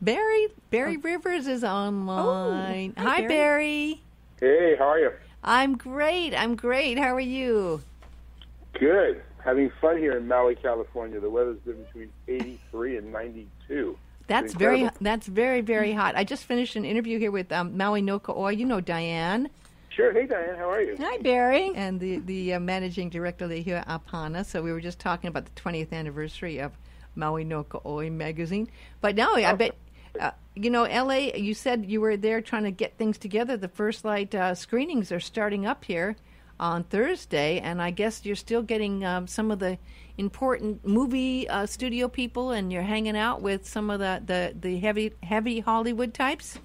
Barry Rivers is online. Hi, Barry. Hey, how are you? I'm great. How are you? Good. Having fun here in Maui, California. The weather's been between 83 and 92. That's very, very hot. I just finished an interview here with Maui no Ka'oi. You know Diane. Sure. Hey, Diane. How are you? Hi, Barry. And the managing director here at AMPAS. So we were just talking about the 20th anniversary of Maui no Ka'oi magazine. But now I bet, L.A., you said you were there trying to get things together. The FirstLight screenings are starting up here on Thursday, and I guess you're still getting some of the important movie studio people, and you're hanging out with some of the heavy Hollywood types.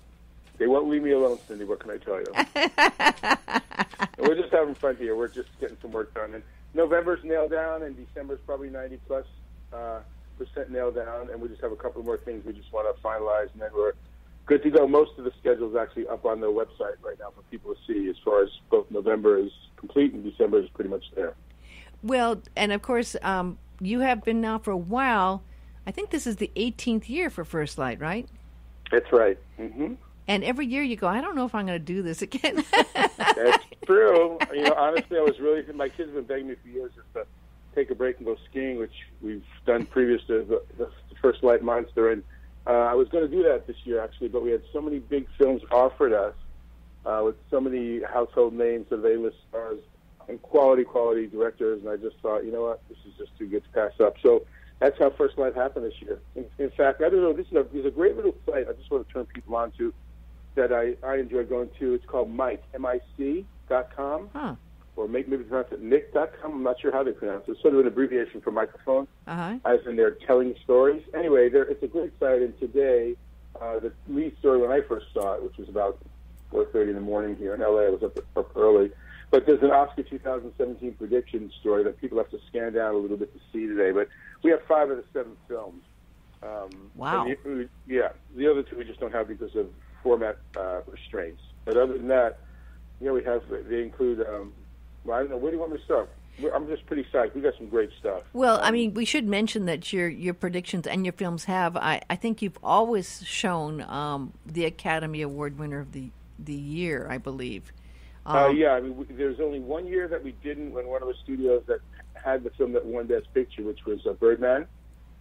They won't leave me alone, Cindy. What can I tell you? We're just having fun here. We're just getting some work done. And November's nailed down, and December's probably 90+% nailed down, and we just have a couple more things we just want to finalize, and then we're good to go. Most of the schedule is actually up on the website right now for people to see, as far as both November is complete and December is pretty much there. Well, and of course, you have been now for a while. I think this is the 18th year for FirstLight, right? That's right. Mm-hmm. And every year you go, I don't know if I'm going to do this again. That's true. Honestly, my kids have been begging me for years just to take a break and go skiing, which we've done previous to the FirstLight Monster. And I was going to do that this year, actually, but we had so many big films offered us with so many household names of A-list stars and quality directors, and I just thought, you know what, this is just too good to pass up. So that's how FirstLight happened this year. In fact, I don't know, there's a great little site I just want to turn people on to that I enjoy going to. It's called Mic, MIC.com. Huh. Or maybe pronounce it Nick.com. I'm not sure how they pronounce it. It's sort of an abbreviation for microphone, as in they're telling stories. Anyway, it's a great site, and today, the lead story when I first saw it, which was about 4:30 in the morning here in L.A., I was up early, but there's an Oscar 2017 prediction story that people have to scan down a little bit to see today. But we have 5 of the 7 films. Wow. The other 2 we just don't have because of format restraints. But other than that, they include... I don't know. Where do you want me to start? I'm just pretty psyched. We got some great stuff. Well, we should mention that your predictions and your films have. I think you've always shown the Academy Award winner of the year, I believe. There's only one year that we didn't, when one of the studios that had the film that won Best Picture, which was Birdman.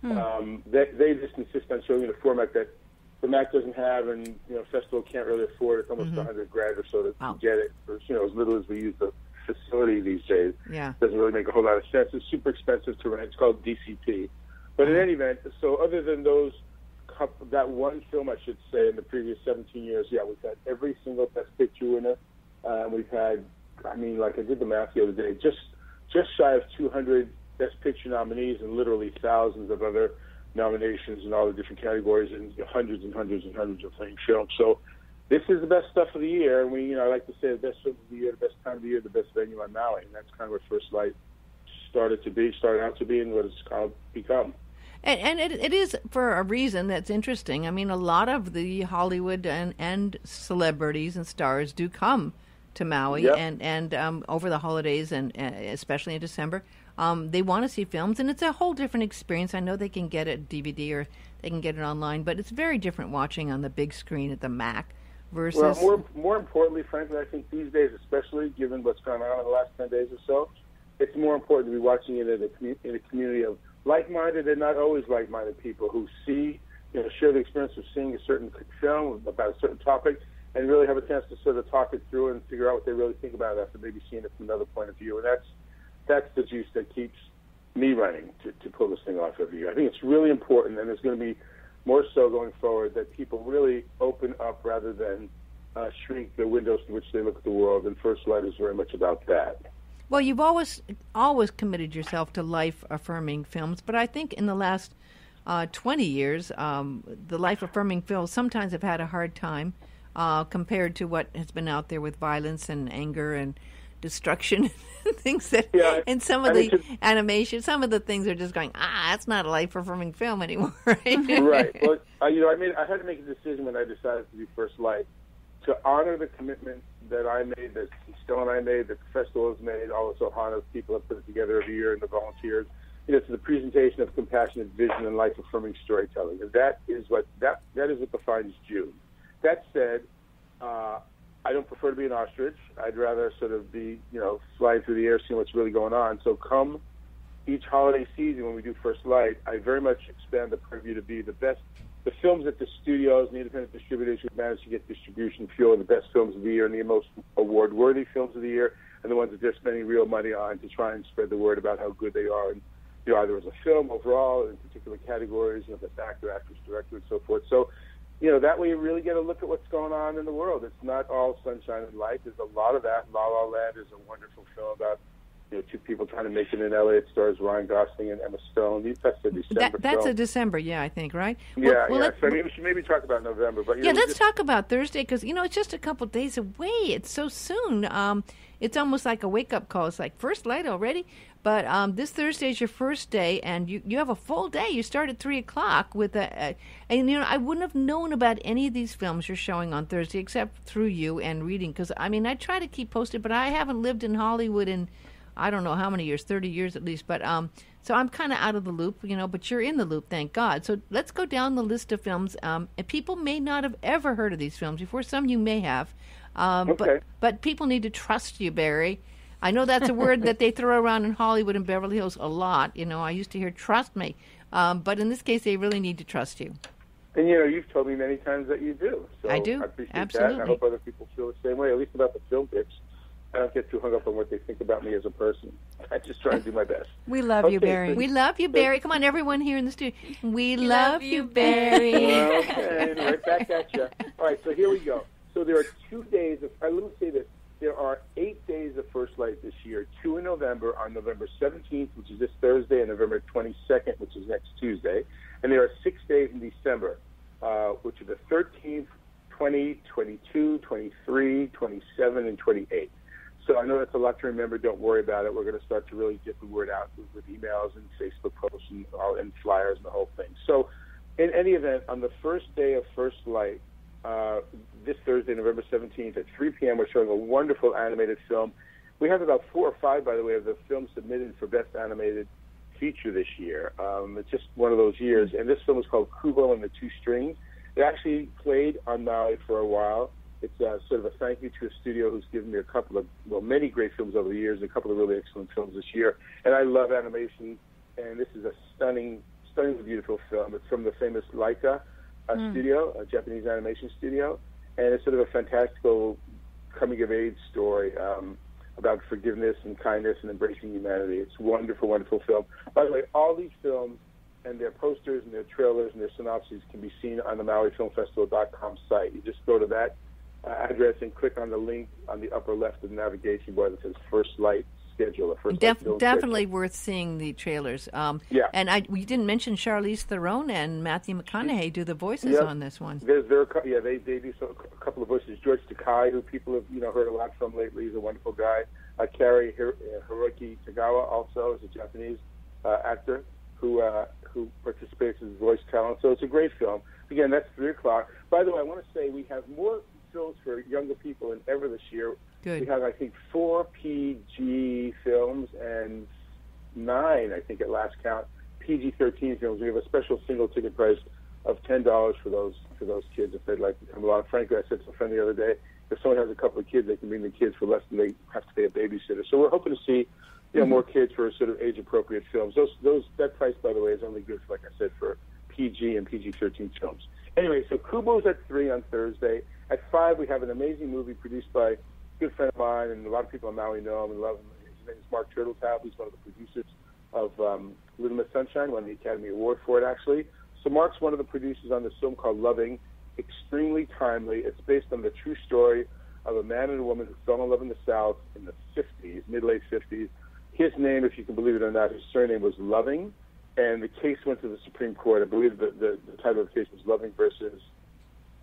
They just insist on showing the format that the MAC doesn't have, and festival can't really afford. It's almost $100,000 or so to get it. For, as little as we use the facility these days. Yeah. Doesn't really make a whole lot of sense. It's super expensive to rent. It's called DCP. But in any event, so other than that one film, I should say, in the previous 17 years, we've had every single Best Picture winner. We've had, I did the math the other day, just shy of 200 Best Picture nominees and literally thousands of other nominations in all the different categories and hundreds and hundreds and hundreds of films. So this is the best stuff of the year, and I like to say the best film of the year, the best time of the year, the best venue on Maui, and that's kind of what FirstLight started out to be, and what it's called become. And it is for a reason that's interesting. A lot of the Hollywood and celebrities and stars do come to Maui, and over the holidays, and especially in December, they want to see films, and it's a whole different experience. I know they can get it DVD or they can get it online, but it's very different watching on the big screen at the MAC. Versus... Well, more importantly, frankly, I think these days, especially given what's gone on in the last 10 days or so, it's more important to be watching it in a community of like-minded and not always like-minded people who share the experience of seeing a certain film about a certain topic and really have a chance to sort of talk it through and figure out what they really think about it after maybe seeing it from another point of view. And that's the juice that keeps me running to pull this thing off every year. I think it's really important, and there's going to be more so going forward, that people really open up rather than shrink the windows in which they look at the world, and FirstLight is very much about that. Well, you've always committed yourself to life-affirming films, but I think in the last 20 years, the life-affirming films sometimes have had a hard time compared to what has been out there with violence and anger and destruction things that and some of the animation, some of the things are just going, that's not a life-affirming film anymore. Right. Well, I had to make a decision when I decided to do FirstLight to honor the commitment that I made, that Stella and I made, that the festival has made, all the Ohana's people have put it together every year, and the volunteers, to the presentation of compassionate vision and life-affirming storytelling. And that is what the finds June. That said, I don't prefer to be an ostrich. I'd rather sort of be, flying through the air, seeing what's really going on. So come each holiday season when we do FirstLight, I very much expand the purview to be the films that the studios and the independent distributors who manage to get distribution feel are the best films of the year and the most award-worthy films of the year, and the ones that they're spending real money on to try and spread the word about how good they are, and either as a film overall, or in particular categories, best actor, actress, director, and so forth. So, that way you really get a look at what's going on in the world. It's not all sunshine and light. There's a lot of that. La La Land is a wonderful film about two people trying to make it in L.A. It stars Ryan Gosling and Emma Stone. That's a December That's film. a December, I think, right? Yeah. So we should maybe talk about November. But let's talk about Thursday because, it's just a couple days away. It's so soon. It's almost like a wake-up call. It's like FirstLight already. But this Thursday is your first day, and you have a full day. You start at 3 o'clock with and I wouldn't have known about any of these films you're showing on Thursday except through you and reading. Because, I try to keep posted, but I haven't lived in Hollywood in I don't know how many years, 30 years at least. But so I'm kind of out of the loop, but you're in the loop, thank God. So let's go down the list of films. And people may not have ever heard of these films before. Some you may have. Okay. But people need to trust you, Barry. I know that's a word that they throw around in Hollywood and Beverly Hills a lot. I used to hear trust me. But in this case, they really need to trust you. And, you've told me many times that you do. So I do. I appreciate Absolutely. that. And I hope other people feel the same way, at least about the film picks. I don't get too hung up on what they think about me as a person. I just try to do my best. We love you, Barry. We love you, Barry. Come on, everyone here in the studio. We love you, Barry. Okay, right back at you. All right, so here we go. So there are 2 days of, let me say this. There are 8 days of FirstLight this year, 2 in November, on November 17th, which is this Thursday, and November 22nd, which is next Tuesday. And there are 6 days in December, which are the 13th, 20, 22, 23, 27, and 28. So I know that's a lot to remember. Don't worry about it. We're going to start to really get the word out with emails and Facebook posts and flyers and the whole thing. So in any event, on the first day of FirstLight, this Thursday, November 17th at 3 p.m., we're showing a wonderful animated film. We have about 4 or 5, by the way, of the films submitted for Best Animated Feature this year. It's just one of those years. And this film is called Kubo and the Two Strings. It actually played on Maui for a while. It's sort of a thank you to a studio who's given me many great films over the years, and a couple of really excellent films this year. And I love animation, and this is a stunningly beautiful film. It's from the famous Laika studio, a Japanese animation studio, and it's sort of a fantastical coming-of-age story about forgiveness and kindness and embracing humanity. It's a wonderful, wonderful film. By the way, all these films and their posters and their trailers and their synopses can be seen on the MauiFilmFestival.com site. You just go to that address and click on the link on the upper left of the navigation bar that says FirstLight Schedule. Definitely worth seeing the trailers. Yeah. And we didn't mention Charlize Theron and Matthew McConaughey do the voices on this one. They do a couple of voices. George Takei, who people have heard a lot from lately, he's a wonderful guy. Kari Hiroki Tagawa also is a Japanese actor who participates as voice talent. So it's a great film. Again, that's 3 o'clock. By the way, I want to say we have more films for younger people than ever this year. Good. We have, I think, 4 PG films and 9, I think at last count, PG-13 films. We have a special single ticket price of $10 for those kids if they'd like to come along. Frankly, I said to a friend the other day, if someone has a couple of kids, they can bring the kids for less than they have to pay a babysitter. So we're hoping to see more kids for sort of age-appropriate films. That price, by the way, is only good, like I said, for PG and PG-13 films. Anyway, so Kubo's at 3 on Thursday. At 5, we have an amazing movie produced by a good friend of mine, and a lot of people in Maui know him and love him. His name is Mark Turtletop. He's one of the producers of Little Miss Sunshine, won the Academy Award for it, actually. So Mark's one of the producers on this film called Loving, extremely timely. It's based on the true story of a man and a woman who fell in love in the South in the 50s, mid-late 50s. His name, if you can believe it or not, his surname was Loving, and the case went to the Supreme Court. I believe the title of the case was Loving versus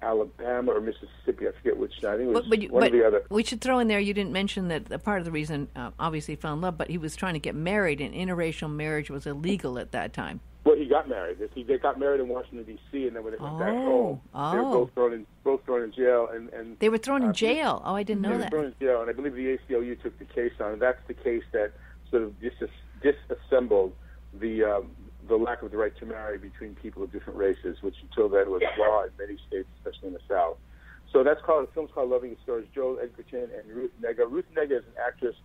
Alabama or Mississippi. I forget which. I think it was one or the other. We should throw in there, you didn't mention that a part of the reason, obviously, he fell in love, but he was trying to get married, and interracial marriage was illegal at that time. Well, he got married. They got married in Washington, D.C., and then when they went back home, they were both thrown in jail. And they were thrown in jail? Oh, I didn't know that. They were thrown in jail, and I believe the ACLU took the case on, and that's the case that sort of disassembled the lack of the right to marry between people of different races, which until then was law in many states the film's called Loving It. Stars Joel Edgerton and Ruth Negga. Ruth Negga is an actress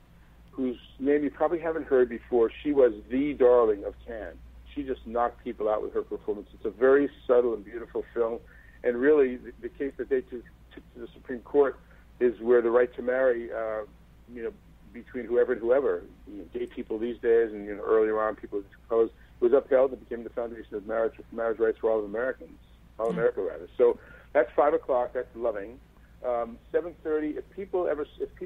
whose name you probably haven't heard before. She was the darling of Cannes. She just knocked people out with her performance. It's a very subtle and beautiful film, and really the case that they took to the Supreme Court is where the right to marry, between whoever and whoever, gay people these days, and earlier on people proposed, was upheld and became the foundation of marriage rights for all Americans, all America rather. So that's 5 o'clock. That's Loving. 7:30. If people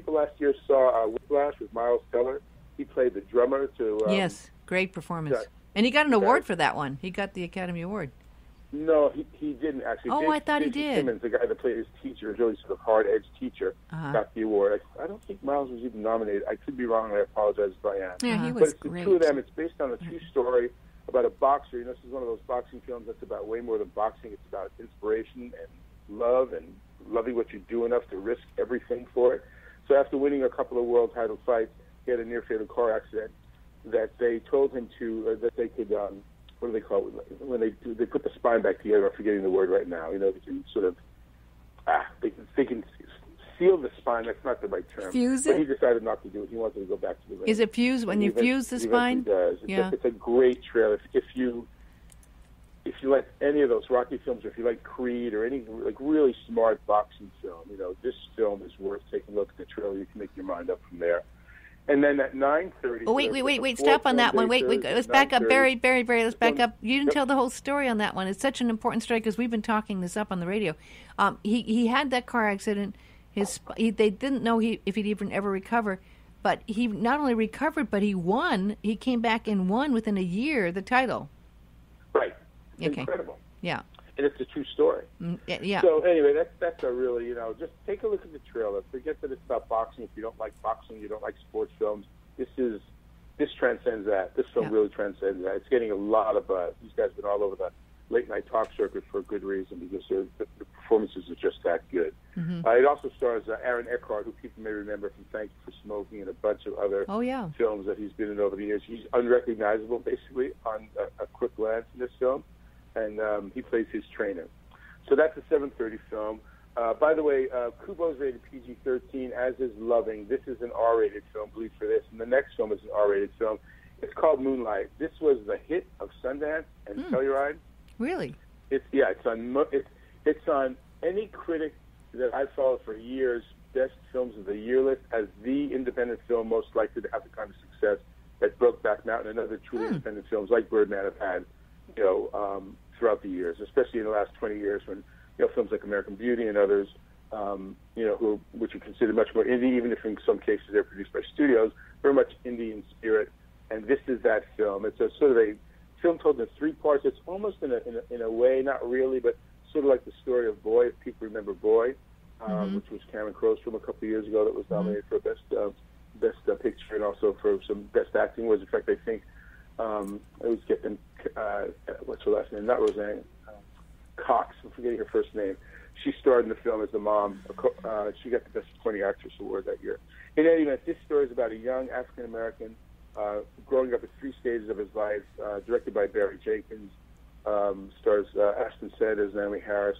last year saw Whiplash with Miles Teller, he played the drummer to. Yes, great performance, and he got an award for that one. He got the Academy Award. No, he didn't actually. Oh, I thought he did. Simmons, the guy that played his teacher, a really sort of hard-edged teacher, got the award. I don't think Miles was even nominated. I could be wrong. I apologize if I am. Yeah, he was great. But the two of them. It's based on a true story about a boxer. This is one of those boxing films that's about way more than boxing. It's about inspiration and love and loving what you do enough to risk everything for it. So after winning a couple of world title fights, he had a near-fatal car accident that they told him that they could. What do they call it? When they put the spine back together? I'm forgetting the word right now. They can sort of they can seal the spine. That's not the right term. Fuse but it? he decided not to do it. He wanted to go back to the ring. Is it fused when you fuse the spine? He does. It's a great trailer. If you like any of those Rocky films, or if you like Creed or any like really smart boxing film, this film is worth taking a look at the trailer. You can make your mind up from there. And then at 9:30. Oh, wait! Stop on that one. Wait. Let's back up. Very. Let's back up. You didn't tell the whole story on that one. It's such an important story because we've been talking this up on the radio. He had that car accident. They didn't know if he'd even ever recover, but he not only recovered, but he won. He came back and won within a year the title. Right. Okay. Incredible. Yeah. And it's a true story. Yeah. So anyway, that's a really, just take a look at the trailer. Forget that it's about boxing. If you don't like boxing, you don't like sports films. This transcends that. This film really transcends that. It's getting a lot of buzz. These guys have been all over the late night talk circuit for a good reason, because the performances are just that good. Mm-hmm. It also stars Aaron Eckhart, who people may remember from Thank You for Smoking and a bunch of other films that he's been in over the years. He's unrecognizable, basically, on a quick glance in this film. And he plays his trainer. So that's a 7:30 film. By the way, Kubo's rated PG-13, as is Loving. This is an R-rated film, believe for this. And the next film is an R-rated film. It's called Moonlight. This was the hit of Sundance and Telluride. Really? It's on any critic that I've followed for years, best films of the year list, as the independent film most likely to have the kind of success that Brokeback Mountain and other truly independent films like Birdman have had, throughout the years, especially in the last 20 years when, films like American Beauty and others, which are considered much more indie, even if in some cases they're produced by studios, very much indie in spirit. And this is that film. It's a sort of a film told in 3 parts. It's almost in a way, not really, but sort of like the story of Boy, if people remember Boy, which was Cameron Crowe's film a couple of years ago that was nominated for Best Picture and also for some Best Acting awards. In fact, I think it was getting, what's her last name? Not Roseanne. Cox. I'm forgetting her first name. She starred in the film as the mom. She got the Best Supporting Actress award that year. In any event, this story is about a young African-American growing up at 3 stages of his life, directed by Barry Jenkins, stars Ashton Sanders, Naomi Harris,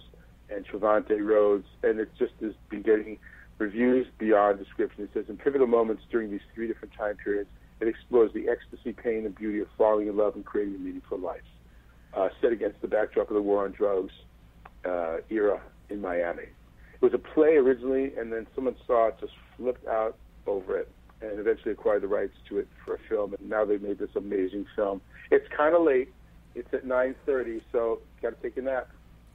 and Trevante Rhodes, and it just has been getting reviews beyond description. It says, in pivotal moments during these 3 different time periods, it explores the ecstasy, pain, and beauty of falling in love and creating a meaningful life, set against the backdrop of the war on drugs era in Miami. It was a play originally, and then someone saw it, just flipped out over it, and eventually acquired the rights to it for a film, and now they've made this amazing film. It's kind of late. It's at 9:30, so got to take a nap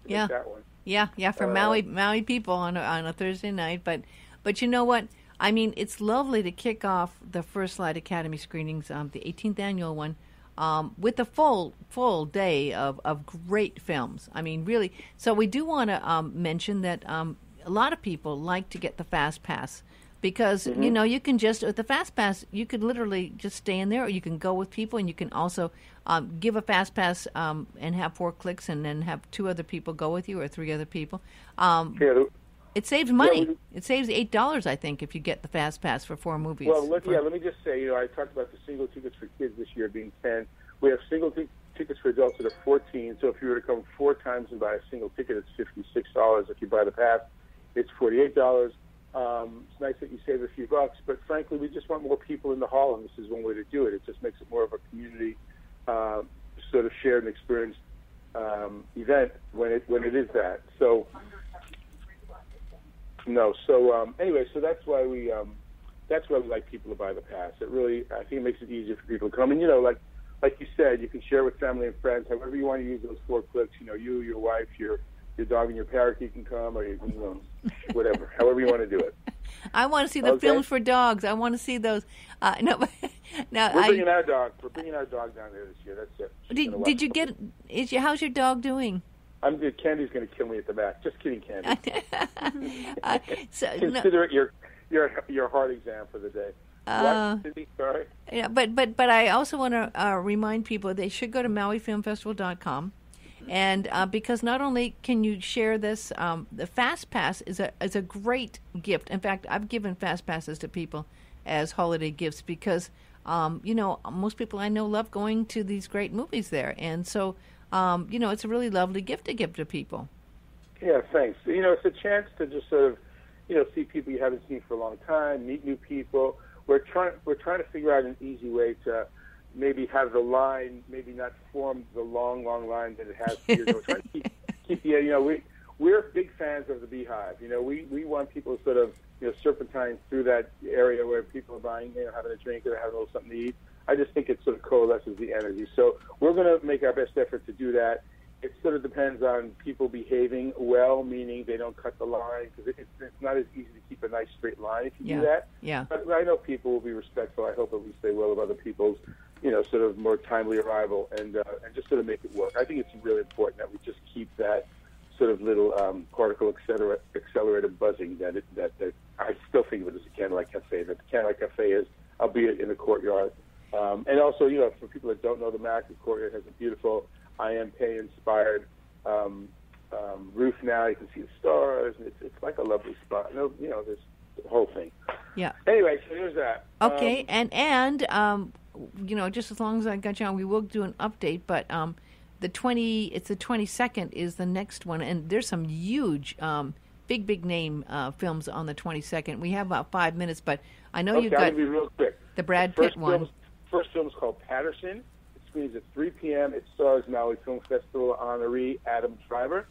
to make that one. Yeah, for Maui people on a Thursday night. But you know what? I mean, it's lovely to kick off the FirstLight Academy screenings, the 18th annual one, with a full day of great films. I mean, really. So we do want to mention that a lot of people like to get the Fast Pass because, you can just, with the Fast Pass, you could literally just stay in there, or you can go with people, and you can also give a Fast Pass and have 4 clicks and then have 2 other people go with you or 3 other people. It saves money. It saves $8, I think, if you get the Fast Pass for 4 movies. Well, let me just say, I talked about the single tickets for kids this year being 10. We have single tickets for adults that are 14. So if you were to come 4 times and buy a single ticket, it's $56 if you buy the pass. It's $48. It's nice that you save a few bucks, but frankly, we just want more people in the hall, and this is one way to do it. It just makes it more of a community sort of shared and experienced event when it is that. So anyway, so that's why we like people to buy the pass. It really, I think, it makes it easier for people to come. And like you said, you can share with family and friends, however you want to use those 4 clicks. You, your wife, your dog, and your parakeet can come, or you can, whatever, however you want to do it. I want to see the films for dogs. I want to see those. No, we're bringing our dog. We're bringing our dog down there this year. That's it. Did you get? How's your dog doing? Candy's going to kill me at the back. Just kidding, Candy. Consider it your heart exam for the day. What? Cindy? Sorry. Yeah, but I also want to remind people they should go to MauiFilmFestival.com. And because not only can you share this, the Fast Pass is a great gift. In fact, I've given Fast Passes to people as holiday gifts because, most people I know love going to these great movies there. And so, it's a really lovely gift to give to people. Yeah, thanks. It's a chance to just sort of, see people you haven't seen for a long time, meet new people. We're trying to figure out an easy way to maybe have the line, maybe not form the long line that it has for years. We're trying to keep we're big fans of the Beehive. We want people to sort of, serpentine through that area where people are buying, having a drink or having a little something to eat. I just think it sort of coalesces the energy. So we're going to make our best effort to do that. It sort of depends on people behaving well, meaning they don't cut the line, because it's not as easy to keep a nice straight line if you do that. Yeah. But I know people will be respectful. I hope at least they will of other people's, sort of more timely arrival, and just sort of make it work. I think it's really important that we just keep that sort of little particle accelerator buzzing that I still think of it as a candlelight cafe. That the candlelight cafe is, albeit in the courtyard. And also, for people that don't know the MAC, the courtyard has a beautiful IMPA-inspired roof now. You can see the stars. It's like a lovely spot. There's the whole thing. Yeah. Anyway, so there's that. Okay, and just as long as I got you on, we will do an update. But the 22nd is the next one, and there's some huge, big name films on the 22nd. We have about 5 minutes, but I know you've got I'll be real quick. The Brad Pitt one. First film is called Patterson. It screens at 3 p.m. It stars Maui Film Festival honoree Adam Driver.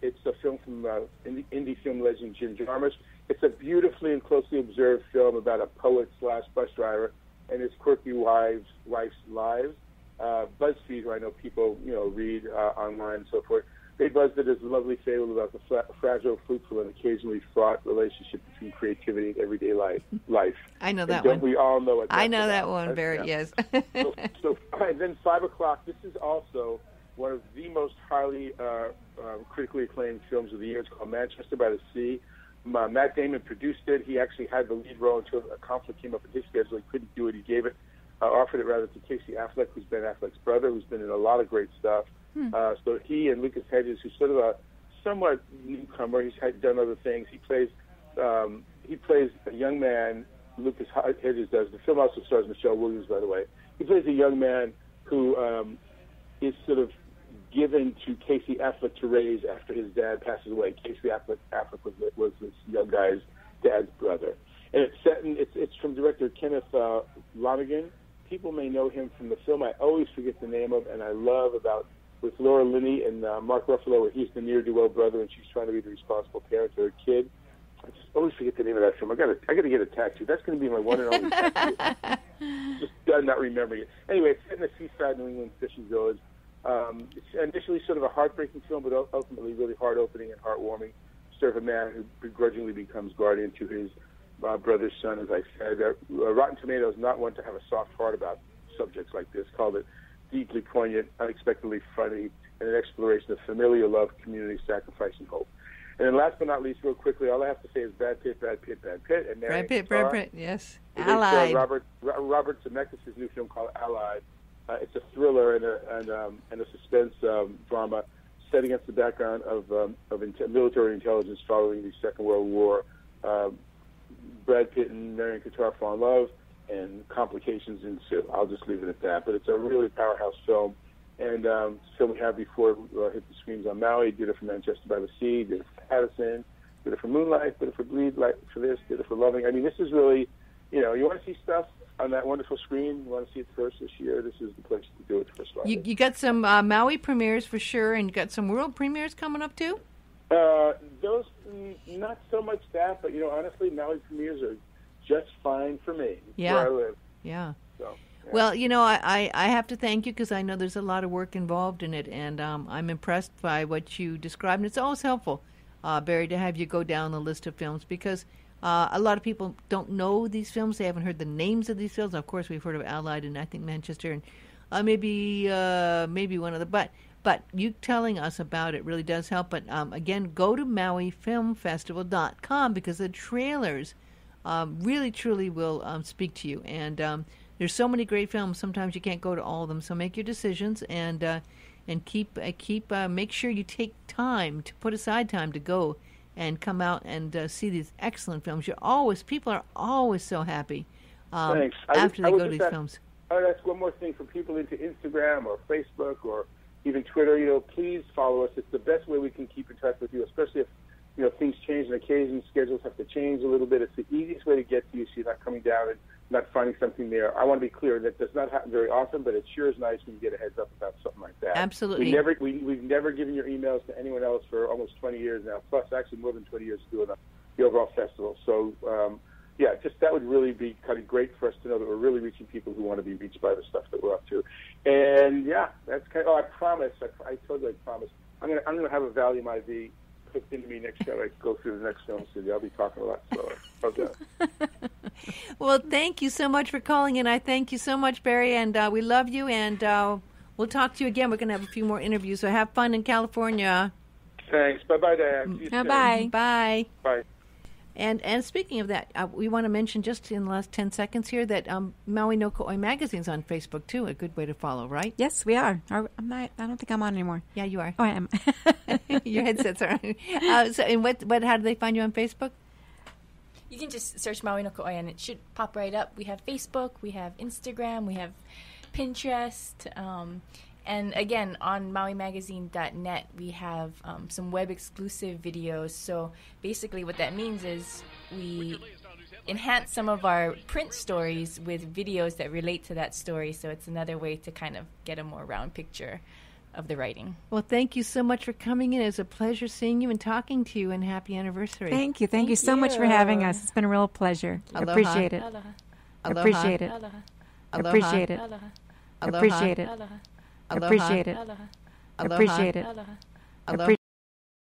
It's a film from indie film legend Jim Jarmusch. It's a beautifully and closely observed film about a poet/bus driver and his quirky wife's lives. BuzzFeed, who I know people read online and so forth, they buzzed it as a lovely fable about the fragile, fruitful, and occasionally fraught relationship between creativity and everyday life. I know that and don't one. We all know it. I know that one yes. So then 5 o'clock. This is also one of the most highly critically acclaimed films of the year. It's called Manchester by the Sea. Matt Damon produced it. He actually had the lead role until a conflict came up in his schedule. He couldn't do it. He gave it, offered it rather to Casey Affleck, who's Ben Affleck's brother, who's been in a lot of great stuff. So he and Lucas Hedges, who's sort of a somewhat newcomer, he's done other things. He plays a young man. Lucas Hedges does. The film also stars Michelle Williams, by the way. He plays a young man who is sort of given to Casey Affleck to raise after his dad passes away. Casey Affleck was this young guy's dad's brother, and it's from director Kenneth Lonergan. People may know him from the film I always forget the name of, and I love with Laura Linney and Mark Ruffalo, where he's the ne'er-do-well brother, and she's trying to be the responsible parent to her kid. I just always forget the name of that film. I got to get a tattoo. That's going to be my one and only tattoo. Just not remembering it. Anyway, it's set in a seaside New England fishing village. It's initially sort of a heartbreaking film, but ultimately really heart-opening and heartwarming. Sort of a man who begrudgingly becomes guardian to his brother's son, as I said. Rotten Tomatoes not one to have a soft heart about subjects like this. Called it deeply poignant, unexpectedly funny, and an exploration of familiar love, community, sacrifice, and hope. And then last but not least, real quickly, all I have to say is Brad Pitt, and Brad Pitt, yes. Allied. Robert Zemeckis' new film called Allied. It's a thriller and a suspense drama set against the background of military intelligence following the Second World War. Brad Pitt and Marion Cotillard fall in love, and complications ensue. I'll just leave it at that. But it's a really powerhouse film. And it's a film we had before hit the screens on Maui. Did it from Manchester by the Sea. Did it from Patterson. did it for Moonlight, did it for Bleed, like for this, did it for Loving. I mean, this is really, you want to see stuff on that wonderful screen. You want to see it first this year. This is the place to do it first. You got some Maui premieres for sure, and you got some world premieres coming up too? Those, not so much that, but, honestly, Maui premieres are just fine for me. Yeah. Where I live. Yeah. So, yeah. Well, I have to thank you because I know there's a lot of work involved in it, and I'm impressed by what you described. And it's always helpful, Barry, to have you go down the list of films because a lot of people don't know these films. They haven't heard the names of these films. Of course, we've heard of Allied and I think Manchester and maybe one of the... But you telling us about it really does help. But, again, go to MauiFilmFestival.com because the trailers really, truly will speak to you. And there's so many great films. Sometimes you can't go to all of them. So make your decisions and make sure you take time to put aside time to go and come out and see these excellent films. People are always so happy after they go to these films. I would ask one more thing for people into Instagram or Facebook or even Twitter. Please follow us. It's the best way we can keep in touch with you, especially if things change and occasions, schedules have to change a little bit. It's the easiest way to get to you so you're not coming down and not finding something there. I want to be clear that does not happen very often, but it sure is nice when you get a heads up about something like that. Absolutely. We've never given your emails to anyone else for almost 20 years now, plus actually more than 20 years doing the overall festival. So, that would really be kind of great for us to know that we're really reaching people who want to be reached by the stuff that we're up to. And, that's kind of, I promise, I totally promise, I'm going to have a Valium IV hooked into me next time I go through the next film studio. I'll be talking a lot slower. Okay. Well, thank you so much for calling in. I thank you so much, Barry, and we love you, and we'll talk to you again. We're going to have a few more interviews, so have fun in California. Thanks. Bye-bye, Diane. Bye-bye. Bye. Bye. And speaking of that, we want to mention just in the last 10 seconds here that Maui no Ko'oi Magazine's on Facebook, too. A good way to follow, right? Yes, we are. I don't think I'm on anymore. Yeah, you are. Oh, I am. Your headsets are on. How do they find you on Facebook? You can just search Maui no Ko'oi and it should pop right up. We have Facebook, we have Instagram, we have Pinterest. And again, on MauiMagazine.net, we have some web-exclusive videos. So basically what that means is we enhance some of our print stories with videos that relate to that story. So it's another way to kind of get a more round picture of the writing. Well, thank you so much for coming in. It's a pleasure seeing you and talking to you, and happy anniversary. Thank you. Thank you so much for having us. It's been a real pleasure. Aloha. Appreciate it. Aloha. Appreciate it. Aloha. Appreciate it. Aloha. Appreciate it. Aloha. Appreciate it. Aloha. Appreciate it. Aloha. Appreciate it. Aloha. Appreciate it.